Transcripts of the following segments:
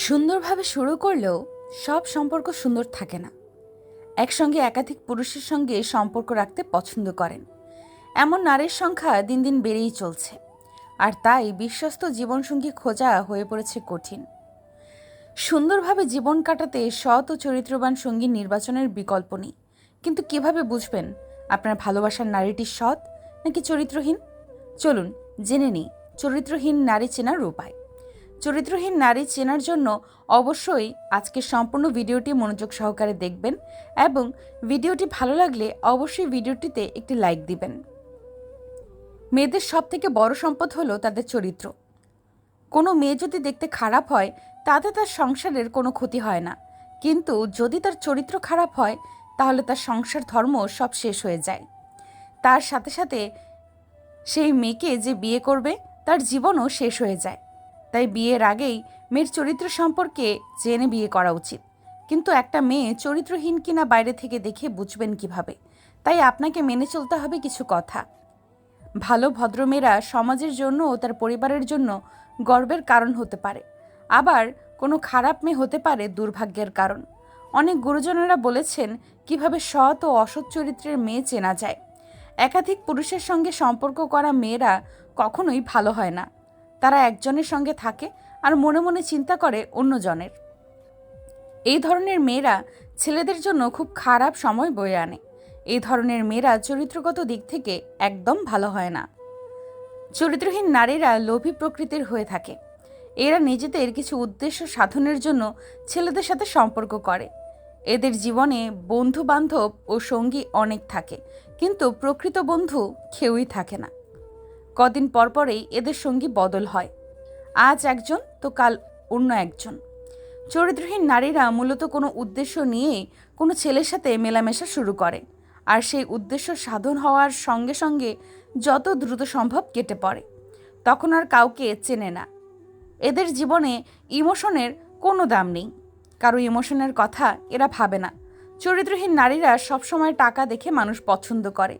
সুন্দরভাবে শুরু করলেও সব সম্পর্ক সুন্দর থাকে না। একসঙ্গে একাধিক পুরুষের সঙ্গে সম্পর্ক রাখতে পছন্দ করেন এমন নারীর সংখ্যা দিন দিন বেড়েই চলছে। আর তাই বিশ্বস্ত জীবনসঙ্গী খোঁজা হয়ে পড়েছে কঠিন। সুন্দরভাবে জীবন কাটাতে সৎ ও চরিত্রবান সঙ্গী নির্বাচনের বিকল্প নেই। কিন্তু কিভাবে বুঝবেন আপনার ভালোবাসার নারীটি সৎ নাকি চরিত্রহীন? চলুন জেনে নিই চরিত্রহীন নারী চেনার উপায়। চরিত্রহীন নারী চেনার জন্য অবশ্যই আজকের সম্পূর্ণ ভিডিওটি মনোযোগ সহকারে দেখবেন এবং ভিডিওটি ভালো লাগলে অবশ্যই ভিডিওটিতে একটি লাইক দিবেন। মেয়েদের সবথেকে বড় সম্পদ হলো তাদের চরিত্র। কোনো মেয়ে যদি দেখতে খারাপ হয় তাতে তার সংসারের কোনো ক্ষতি হয় না, কিন্তু যদি তার চরিত্র খারাপ হয় তাহলে তার সংসার ধর্ম সব শেষ হয়ে যায়। তার সাথে সাথে সেই মেয়েকে যে বিয়ে করবে তার জীবনও শেষ হয়ে যায়। তাই বিয়ের আগেই মেয়ের চরিত্র সম্পর্কে জেনে বিয়ে করা উচিত। কিন্তু একটা মেয়ে চরিত্রহীন কিনা বাইরে থেকে দেখে বুঝবেন কিভাবে? তাই আপনাকে মেনে চলতে হবে কিছু কথা। ভালো ভদ্রমেয়েরা সমাজের জন্য ও তার পরিবারের জন্য গর্বের কারণ হতে পারে, আবার কোনো খারাপ মেয়ে হতে পারে দুর্ভাগ্যের কারণ। অনেক গুরুজনেরা বলেছেন কিভাবে সৎ ও অসৎ চরিত্রের মেয়ে চেনা যায়। একাধিক পুরুষের সঙ্গে সম্পর্ক করা মেয়েরা কখনোই ভালো হয় না। তারা একজনের সঙ্গে থাকে আর মনে মনে চিন্তা করে অন্যজনের। এই ধরনের মেয়েরা ছেলেদের জন্য খুব খারাপ সময় বয়ে আনে। এই ধরনের মেয়েরা চরিত্রগত দিক থেকে একদম ভালো হয় না। চরিত্রহীন নারীরা লোভী প্রকৃতির হয়ে থাকে। এরা নিজেদের কিছু উদ্দেশ্য সাধনের জন্য ছেলেদের সাথে সম্পর্ক করে। এদের জীবনে বন্ধু বান্ধব ও সঙ্গী অনেক থাকে, কিন্তু প্রকৃত বন্ধু কেউই থাকে না। কদিন পরপরেই এদের সঙ্গী বদল হয়, আজ একজন তো কাল অন্য একজন। চরিত্রহীন নারীরা মূলত কোনো উদ্দেশ্য নিয়েই কোনো ছেলের সাথে মেলামেশা শুরু করে, আর সেই উদ্দেশ্য সাধন হওয়ার সঙ্গে সঙ্গে যত দ্রুত সম্ভব কেটে পড়ে। তখন আর কাউকে চেনে না। এদের জীবনে ইমোশনের কোনো দাম নেই, কারো ইমোশনের কথা এরা ভাবে না। চরিত্রহীন নারীরা সবসময় টাকা দেখে মানুষ পছন্দ করে।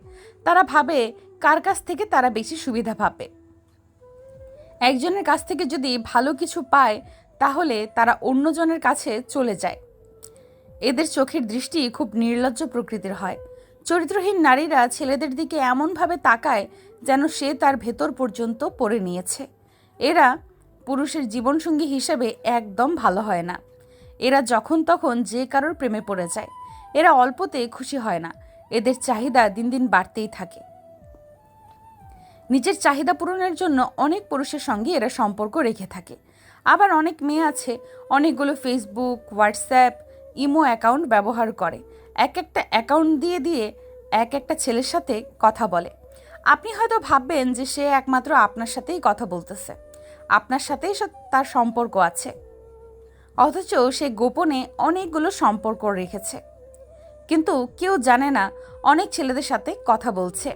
তারা ভাবে কার কাছ থেকে তারা বেশি সুবিধা পাবে। একজনের কাছ থেকে যদি ভালো কিছু পায় তাহলে তারা অন্যজনের কাছে চলে যায়। এদের চোখের দৃষ্টি খুব নির্লজ্জ প্রকৃতির হয়। চরিত্রহীন নারীরা ছেলেদের দিকে এমনভাবে তাকায় যেন সে তার ভেতর পর্যন্ত পড়ে নিয়েছে। এরা পুরুষের জীবনসঙ্গী হিসেবে একদম ভালো হয় না। এরা যখন তখন যে কারোর প্রেমে পড়ে যায়। এরা অল্পতে খুশি হয় না। এদের চাহিদা দিন দিন বাড়তেই থাকে। নিজের চাহিদা পূরণের জন্য অনেক পুরুষের সঙ্গে এরা সম্পর্ক রেখে থাকে। আবার অনেক মেয়ে আছে অনেকগুলো ফেসবুক, হোয়াটসঅ্যাপ, ইমো অ্যাকাউন্ট ব্যবহার করে। এক একটা অ্যাকাউন্ট দিয়ে দিয়ে এক একটা ছেলের সাথে কথা বলে। আপনি হয়তো ভাববেন যে সে একমাত্র আপনার সাথেই কথা বলতেছে, আপনার সাথেই তার সম্পর্ক আছে, অথচ সে গোপনে অনেকগুলো সম্পর্ক রেখেছে। কিন্তু কেউ জানে না অনেক ছেলেদের সাথে কথা বলছে।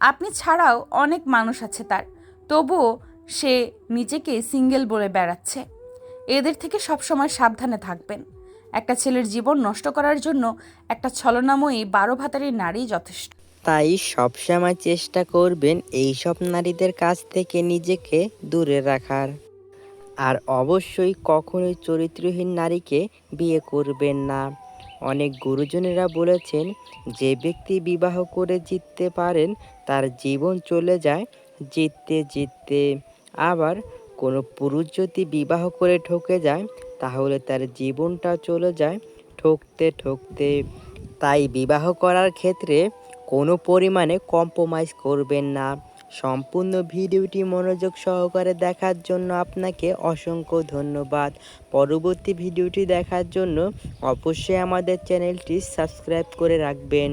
আপনি ছাড়াও অনেক মানুষ আছে তার, তবুও সে নিজেকে সিঙ্গেল বলে বেড়াচ্ছে। এদের থেকে সবসময় সাবধানে থাকবেন। একটা ছেলের জীবন নষ্ট করার জন্য একটা ছলনাময়ী 12 ভাতারি নারী যথেষ্ট। তাই সবসময় চেষ্টা করবেন এইসব নারীদের কাছ থেকে নিজেকে দূরে রাখার। আর অবশ্যই কখনোই চরিত্রহীন নারীকে বিয়ে করবেন না। অনেক গুরুজনেরা বলেছেন, যে ব্যক্তি বিবাহ করে জিততে পারেন তার জীবন চলে যায় জিততে জিততে। আবার কোনো পুরুষ যদি বিবাহ করে ঠকে যায় তাহলে তার জীবনটা চলে যায় ঠকতে ঠকতে। তাই বিবাহ করার ক্ষেত্রে কোনো পরিমাণে কম্প্রোমাইজ করবেন না। সম্পূর্ণ ভিডিওটি মনোযোগ সহকারে দেখার জন্য আপনাকে অসংখ্য ধন্যবাদ। পরবর্তী ভিডিওটি দেখার জন্য অবশ্যই আমাদের চ্যানেলটি সাবস্ক্রাইব করে রাখবেন।